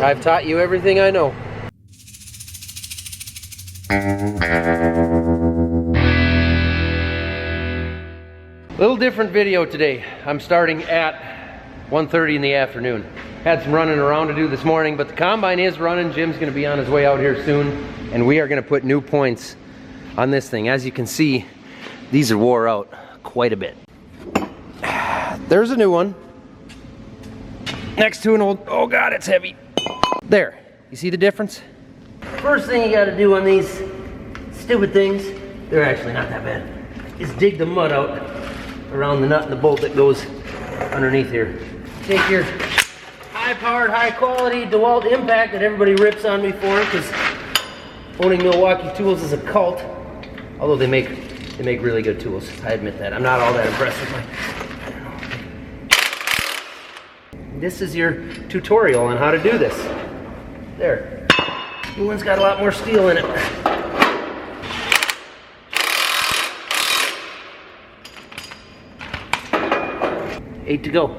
I've taught you everything I know. Little different video today. I'm starting at 1:30 in the afternoon. Had some running around to do this morning, but the combine is running. Jim's gonna be on his way out here soon, and we are gonna put new points on this thing. As you can see, these are wore out quite a bit. There's a new one. Next to an old, oh God, it's heavy. There, you see the difference? First thing you gotta do on these stupid things, they're actually not that bad, is dig the mud out around the nut and the bolt that goes underneath here. Take your high-powered, high-quality DeWalt impact that everybody rips on me for, because owning Milwaukee tools is a cult. Although they make really good tools. I admit that. I'm not all that impressed with my. This is your tutorial on how to do this. There. New one's got a lot more steel in it. 8 to go.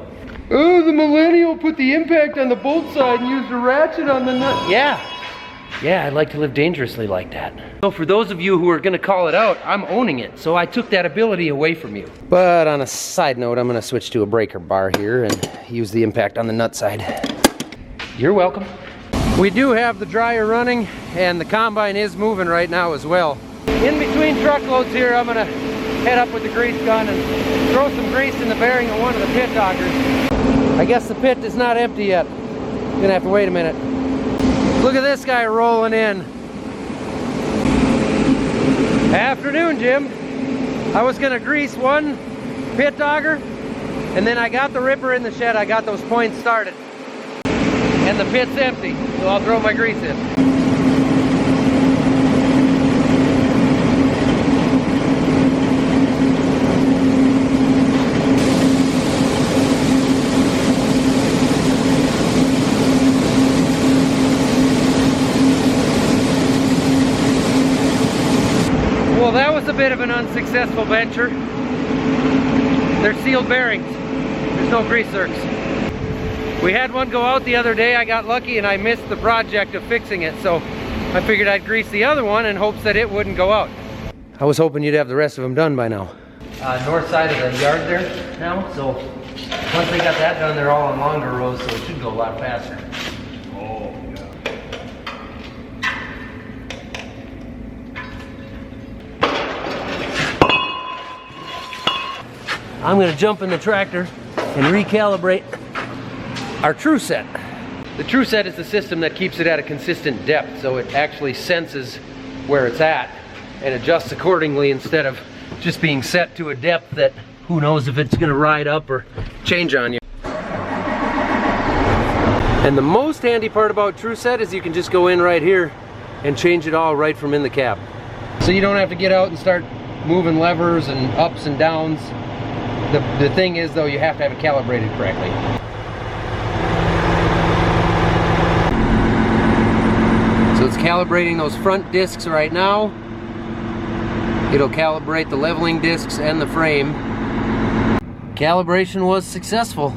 Oh, the Millennial put the impact on the bolt side and used a ratchet on the nut. Yeah, I'd like to live dangerously like that. So for those of you who are gonna call it out, I'm owning it. So I took that ability away from you. But on a side note, I'm gonna switch to a breaker bar here and use the impact on the nut side. You're welcome. We do have the dryer running and the combine is moving right now as well. In between truckloads here, I'm gonna head up with the grease gun and throw some grease in the bearing of one of the pit doggers. I guess the pit is not empty yet. Gonna have to wait a minute. Look at this guy rolling in. Afternoon, Jim. I was gonna grease one pit dogger, and then I got the ripper in the shed. I got those points started. And the pit's empty, so I'll throw my grease in. Well, that was a bit of an unsuccessful venture. They're sealed bearings. There's no grease zerks. We had one go out the other day. I got lucky and I missed the project of fixing it, so I figured I'd grease the other one in hopes that it wouldn't go out. I was hoping you'd have the rest of them done by now. North side of the yard there now, so once they got that done, they're all in longer rows, so it should go a lot faster. Oh, yeah. I'm gonna jump in the tractor and recalibrate our true set. The true set is the system that keeps it at a consistent depth, so it actually senses where it's at and adjusts accordingly instead of just being set to a depth that who knows if it's gonna ride up or change on you. And the most handy part about true set is you can just go in right here and change it all right from in the cab. So you don't have to get out and start moving levers and ups and downs. The thing is though, you have to have it calibrated correctly. So it's calibrating those front discs right now. It'll calibrate the leveling discs and the frame. Calibration was successful.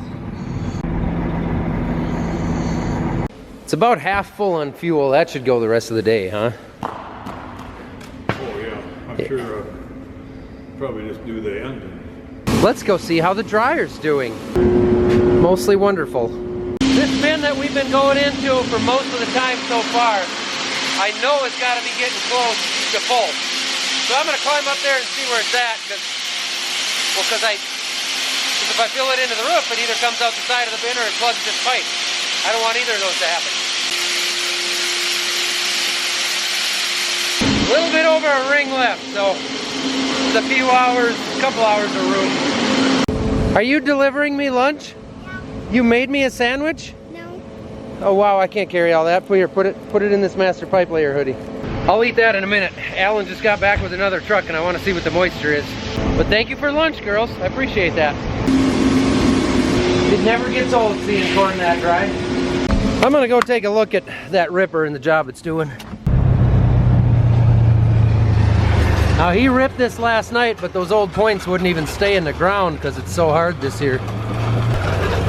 It's about half full on fuel. That should go the rest of the day, huh? Oh yeah, I'm sure probably just do the engine. Let's go see how the dryer's doing. Mostly wonderful. This bin that we've been going into for most of the time so far, I know it's got to be getting close to full. So I'm going to climb up there and see where it's at, because if I fill it into the roof, it either comes out the side of the bin or it plugs this pipe. I don't want either of those to happen. A little bit over a ring left, so it's a few hours, a couple hours of room. Are you delivering me lunch? Yeah. You made me a sandwich? No. Oh wow, I can't carry all that. Put it in this master pipe layer hoodie. I'll eat that in a minute. Alan just got back with another truck and I want to see what the moisture is. But thank you for lunch, girls. I appreciate that. It never gets old seeing corn that dry. I'm gonna go take a look at that ripper and the job it's doing. Now he ripped this last night, but those old points wouldn't even stay in the ground because it's so hard this year.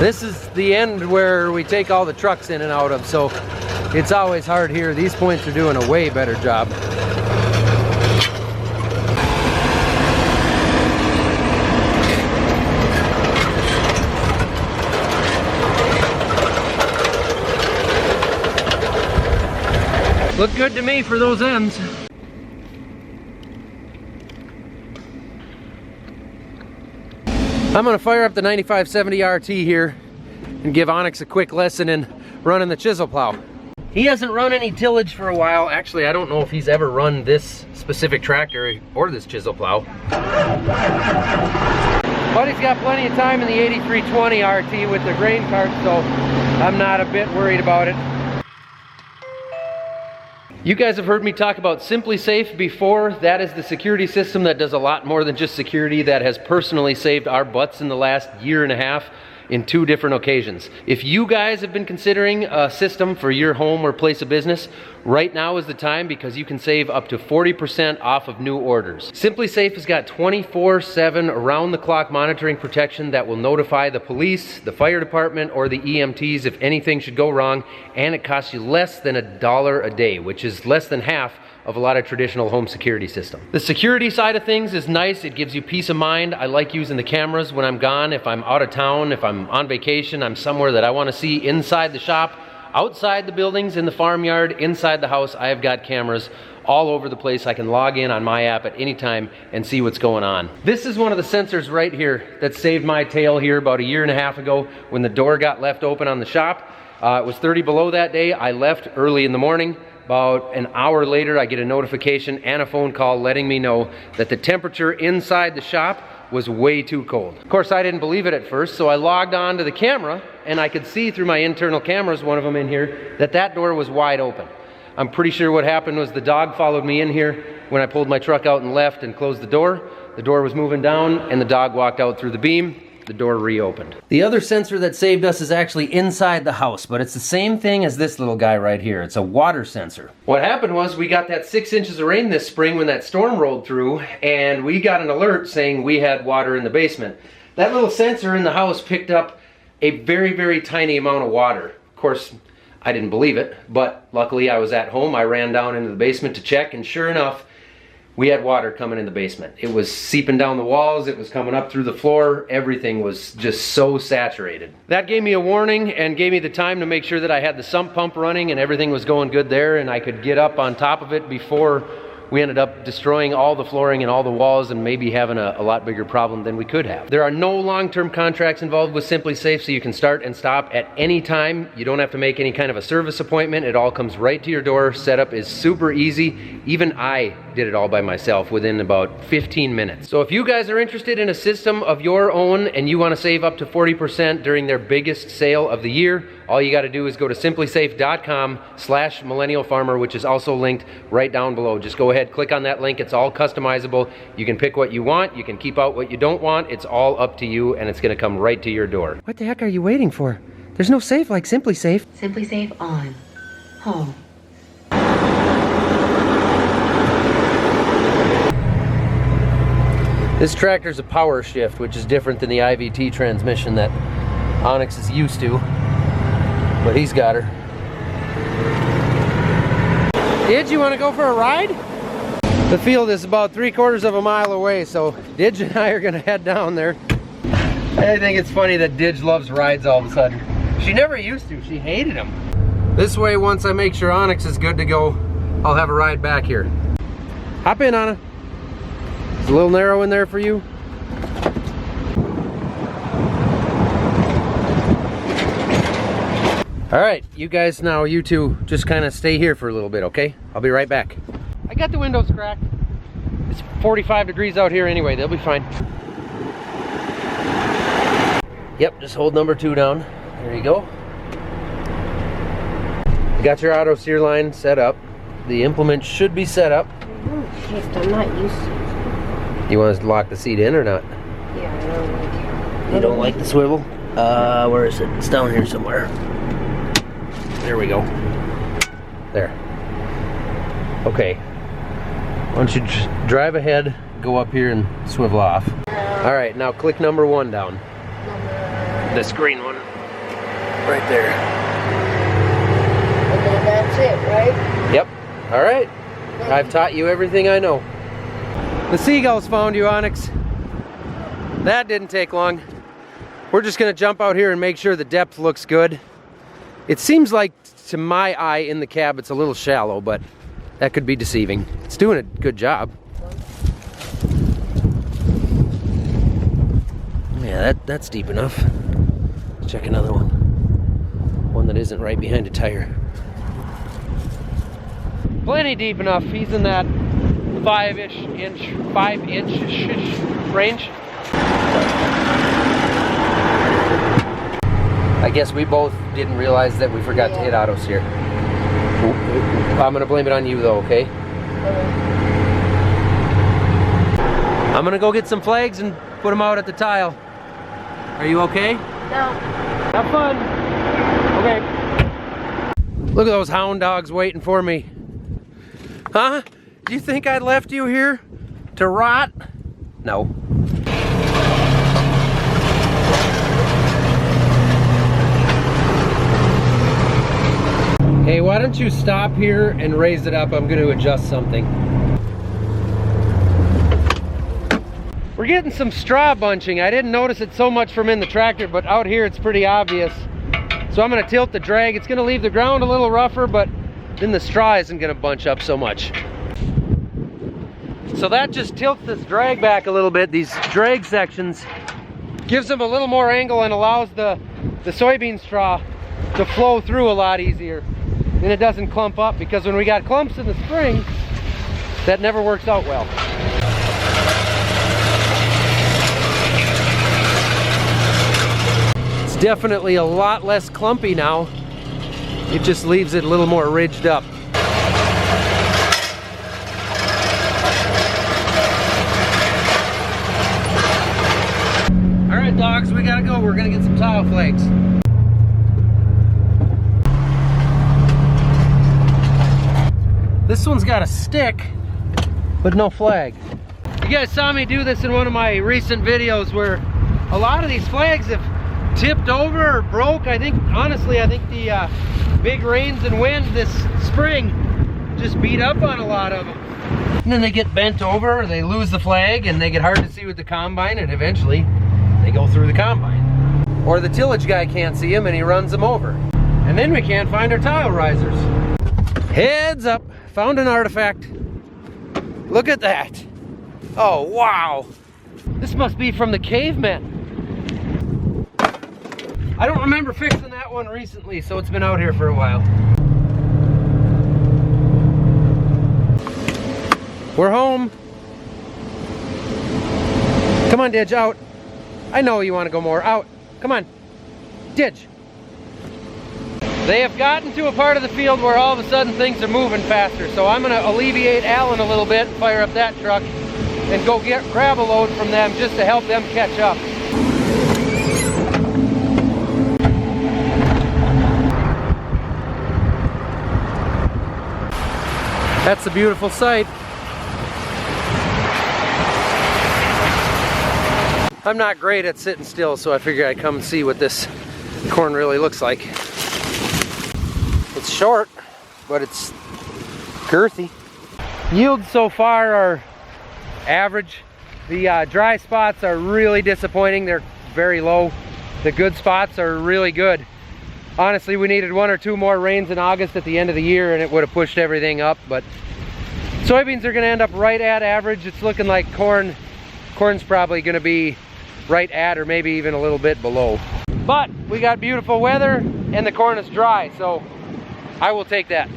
This is the end where we take all the trucks in and out of, so it's always hard here. These points are doing a way better job. Look good to me for those ends. I'm gonna fire up the 9570 RT here and give Onyx a quick lesson in running the chisel plow. He hasn't run any tillage for a while. Actually, I don't know if he's ever run this specific tractor or this chisel plow. But he's got plenty of time in the 8320 RT with the grain cart, so I'm not a bit worried about it. You guys have heard me talk about Simply Safe before. That is the security system that does a lot more than just security, that has personally saved our butts in the last year and a half in 2 different occasions. If you guys have been considering a system for your home or place of business, right now is the time, because you can save up to 40% off of new orders. Simply Safe has got 24/7 around-the-clock monitoring protection that will notify the police, the fire department, or the EMTs if anything should go wrong, and it costs you less than $1 a day, which is less than half of a lot of traditional home security system. The security side of things is nice. It gives you peace of mind. I like using the cameras when I'm gone. If I'm out of town, if I'm on vacation, I'm somewhere that I want to see inside the shop, outside the buildings, in the farmyard, inside the house, I have got cameras all over the place. I can log in on my app at any time and see what's going on. This is one of the sensors right here that saved my tail here about a year and a half ago when the door got left open on the shop. It was 30 below that day. I left early in the morning. About an hour later, I get a notification and a phone call letting me know that the temperature inside the shop was way too cold. Of course, I didn't believe it at first, so I logged on to the camera, and I could see through my internal cameras, one of them in here, that door was wide open. I'm pretty sure what happened was the dog followed me in here when I pulled my truck out and left and closed the door. The door was moving down, and the dog walked out through the beam. The door reopened. The other sensor that saved us is actually inside the house, but it's the same thing as this little guy right here. It's a water sensor. What happened was we got that 6 inches of rain this spring when that storm rolled through, and we got an alert saying we had water in the basement. That little sensor in the house picked up a very, very tiny amount of water. Of course, I didn't believe it, but luckily I was at home. I ran down into the basement to check, and sure enough, we had water coming in the basement. It was seeping down the walls, it was coming up through the floor, everything was just so saturated. That gave me a warning and gave me the time to make sure that I had the sump pump running and everything was going good there, and I could get up on top of it before we ended up destroying all the flooring and all the walls and maybe having a lot bigger problem than we could have. There are no long-term contracts involved with Simply Safe, so you can start and stop at any time. You don't have to make any kind of a service appointment. It all comes right to your door. Setup is super easy. Even I did it all by myself within about 15 minutes. So if you guys are interested in a system of your own and you want to save up to 40% during their biggest sale of the year, all you got to do is go to simplysafe.com/millennialfarmer, which is also linked right down below. Just go ahead, click on that link. It's all customizable. You can pick what you want. You can keep out what you don't want. It's all up to you, and it's going to come right to your door. What the heck are you waiting for? There's no safe like Simply Safe. Simply Safe on. Home. This tractor's a power shift, which is different than the IVT transmission that Onyx is used to. But he's got her. Did you want to go for a ride? The field is about 3/4 of a mile away, so Didge and I are going to head down there. I think it's funny that Didge loves rides all of a sudden. She never used to. She hated them. This way, once I make sure Onyx is good to go, I'll have a ride back here. Hop in, Anna. It's a little narrow in there for you. All right, you guys now, you two, just kind of stay here for a little bit, okay? I'll be right back. I got the windows cracked. It's 45 degrees out here anyway, they'll be fine. Yep, just hold number 2 down. There you go. You got your auto steer line set up. The implement should be set up. Shift, I'm not used to it. You want us to lock the seat in or not? Yeah, I don't like it. You don't like the swivel? Where is it? It's down here somewhere. There we go. There. Okay. Why don't you drive ahead, go up here and swivel off. All right, now click number 1 down. This green one. right there. And then that's it, right? Yep. All right. I've taught you everything I know. The seagulls found you, Onyx. That didn't take long. We're just gonna jump out here and make sure the depth looks good. It seems like, to my eye in the cab, it's a little shallow, but that could be deceiving. It's doing a good job. Yeah, that's deep enough. Let's check another one. One that isn't right behind a tire. Plenty deep enough. He's in that 5-inch range. I guess we both didn't realize that we forgot to hit autos here. I'm gonna blame it on you though, okay? I'm gonna go get some flags and put them out at the tile. Are you okay? No. Have fun. Okay. Look at those hound dogs waiting for me. Huh? Do you think I left you here to rot? No. Hey, why don't you stop here and raise it up? I'm going to adjust something. We're getting some straw bunching. I didn't notice it so much from in the tractor, but out here it's pretty obvious. So I'm going to tilt the drag. It's going to leave the ground a little rougher, but then the straw isn't going to bunch up so much. So that just tilts this drag back a little bit. These drag sections gives them a little more angle and allows the soybean straw to flow through a lot easier. And it doesn't clump up, because when we got clumps in the spring, that never works out well. It's definitely a lot less clumpy now. It just leaves it a little more ridged up. All right, dogs, we gotta go. We're gonna get some tile flags. This one's got a stick, but no flag. You guys saw me do this in one of my recent videos where a lot of these flags have tipped over or broke. Honestly, I think the big rains and wind this spring just beat up on a lot of them. And then they get bent over, they lose the flag, and they get hard to see with the combine, and eventually they go through the combine. Or the tillage guy can't see them and he runs them over. And then we can't find our tile risers. Heads up. Found an artifact. Look at that. Oh, wow. This must be from the cavemen. I don't remember fixing that one recently, so it's been out here for a while. We're home. Come on, Didge, out. I know you want to go more. Out. Come on. Didge. They have gotten to a part of the field where all of a sudden things are moving faster, so I'm going to alleviate Alan a little bit, fire up that truck, and go grab a load from them just to help them catch up. That's a beautiful sight. I'm not great at sitting still, so I figured I'd come and see what this corn really looks like. It's short, but it's girthy. Yields so far are average. The dry spots are really disappointing. They're very low. The good spots are really good. Honestly, we needed 1 or 2 more rains in August at the end of the year and it would have pushed everything up, but soybeans are gonna end up right at average. It's looking like corn's probably gonna be right at or maybe even a little bit below. But we got beautiful weather and the corn is dry, so I will take that.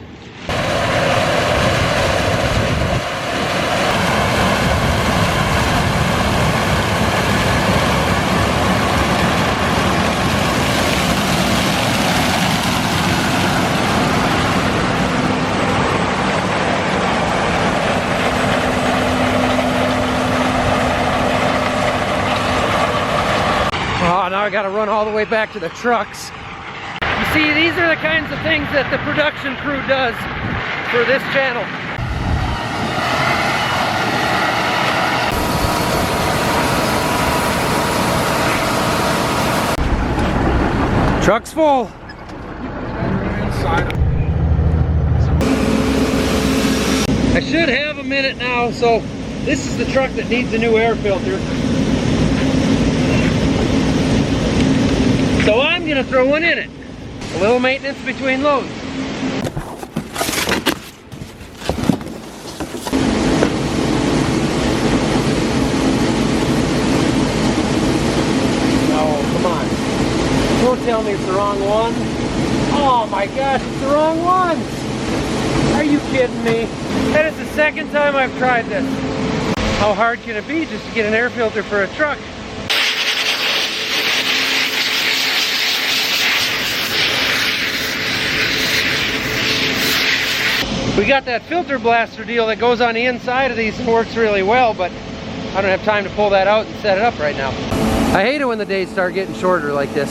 Oh, now I gotta run all the way back to the trucks. You see, these are the kinds of things that the production crew does for this channel. Truck's full. I should have a minute now, so this is the truck that needs a new air filter. So I'm gonna throw one in it. A little maintenance between loads. Oh, come on. Don't tell me it's the wrong one. Oh my gosh, it's the wrong one. Are you kidding me? That is the second time I've tried this. How hard can it be just to get an air filter for a truck? We got that filter blaster deal that goes on the inside of these and works really well, but I don't have time to pull that out and set it up right now. I hate it when the days start getting shorter like this.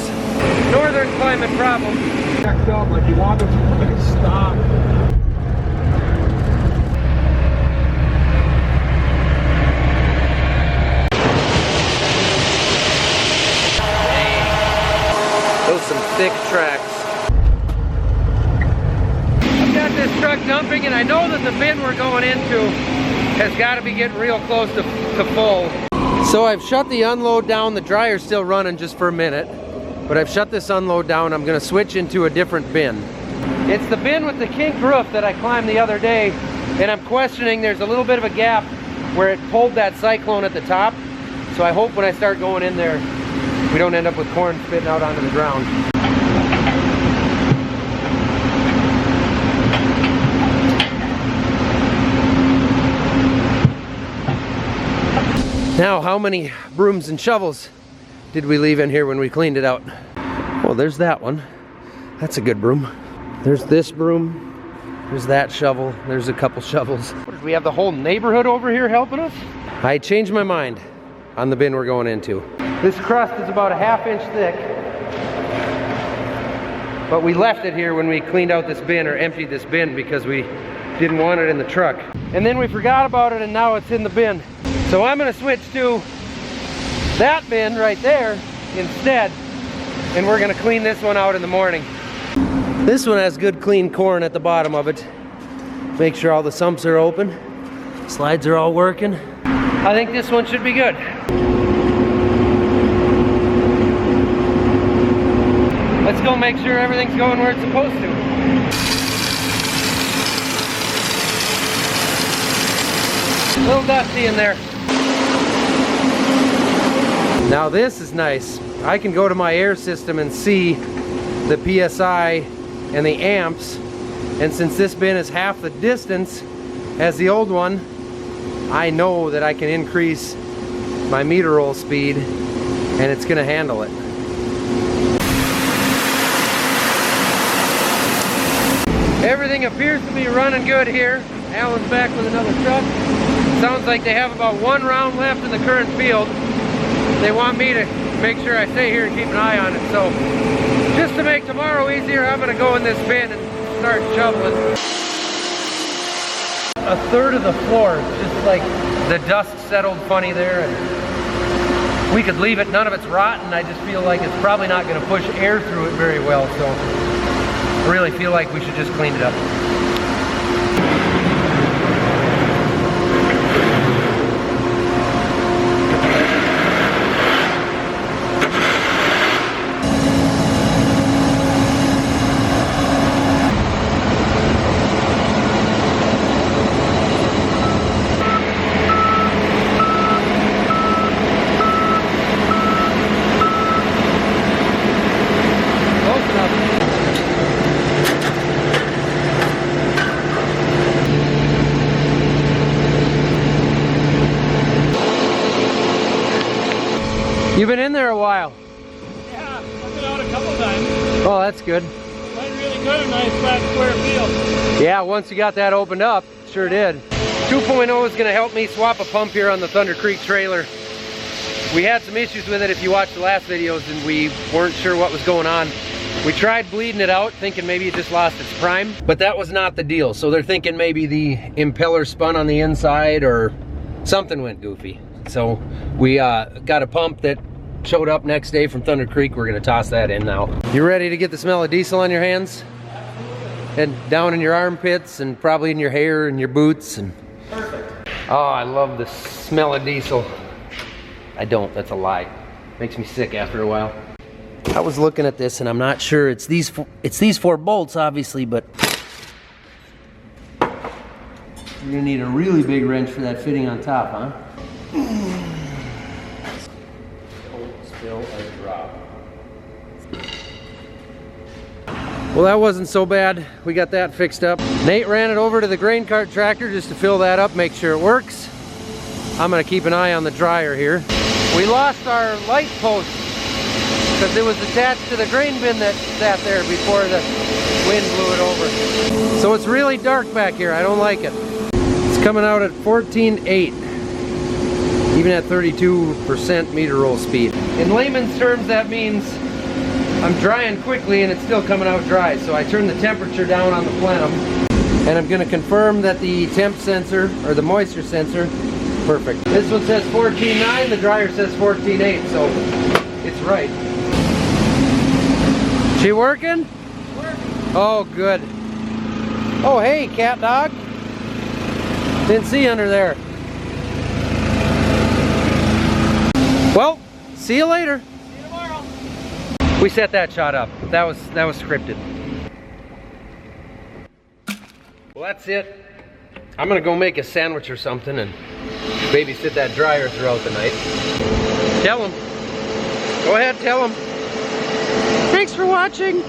Northern climate problem. Backed up like you want them to stop. Those some thick tracks. I've got this truck dumping and I know that the bin we're going into has got to be getting real close to full. So I've shut the unload down. The dryer's still running just for a minute, but I've shut this unload down. I'm going to switch into a different bin. It's the bin with the kinked roof that I climbed the other day, and I'm questioning there's a little bit of a gap where it pulled that cyclone at the top. So I hope when I start going in there, we don't end up with corn spitting out onto the ground. Now, how many brooms and shovels did we leave in here when we cleaned it out? Well, there's that one. That's a good broom. There's this broom. There's that shovel. There's a couple shovels. What, did we have the whole neighborhood over here helping us? I changed my mind on the bin we're going into. This crust is about a ½ inch thick, but we left it here when we cleaned out this bin or emptied this bin because we didn't want it in the truck. And then we forgot about it and now it's in the bin. So I'm gonna switch to that bin right there instead, and we're gonna clean this one out in the morning. This one has good clean corn at the bottom of it. Make sure all the sumps are open, slides are all working. I think this one should be good. Let's go make sure everything's going where it's supposed to. A little dusty in there. Now this is nice. I can go to my air system and see the PSI and the amps, and since this bin is half the distance as the old one, I know that I can increase my meter roll speed and it's gonna handle it. Everything appears to be running good here. Alan's back with another truck. Sounds like they have about 1 round left in the current field. They want me to make sure I stay here and keep an eye on it. So just to make tomorrow easier, I'm gonna go in this bin and start shoveling. A third of the floor, just like the dust settled funny there, and we could leave it, none of it's rotten. I just feel like it's probably not gonna push air through it very well, so I really feel like we should just clean it up. You've been in there a while. Yeah, I've been out a couple times. Oh, that's good. Went really good, a nice flat square field. Yeah, once you got that opened up, sure did. 2.0 is gonna help me swap a pump here on the Thunder Creek trailer. We had some issues with it if you watched the last videos and we weren't sure what was going on. We tried bleeding it out, thinking maybe it just lost its prime, but that was not the deal. So they're thinking maybe the impeller spun on the inside or something went goofy. So we got a pump that Showed up next day from Thunder Creek. We're gonna toss that in now. You ready to get the smell of diesel on your hands? And down in your armpits and probably in your hair and your boots and... Perfect. Oh, I love the smell of diesel. I don't, that's a lie. Makes me sick after a while. I was looking at this and I'm not sure. It's these four bolts obviously, but you're gonna need a really big wrench for that fitting on top, huh? Spill or drop. Well, that wasn't so bad. We got that fixed up. Nate ran it over to the grain cart tractor just to fill that up, make sure it works. I'm gonna keep an eye on the dryer here. We lost our light post because it was attached to the grain bin that sat there before the wind blew it over. So it's really dark back here. I don't like it. It's coming out at 14.8, even at 32% meter roll speed. In layman's terms, that means I'm drying quickly and it's still coming out dry. So I turned the temperature down on the plenum and I'm gonna confirm that the temp sensor or the moisture sensor, perfect. This one says 14.9, the dryer says 14.8, so it's right. She working? Working. Oh, good. Oh, hey, cat dog. Didn't see you under there. Well, see you later. See you tomorrow. We set that shot up. That was scripted. Well, that's it. I'm gonna go make a sandwich or something and babysit that dryer throughout the night. Tell him. Go ahead, tell him. Thanks for watching.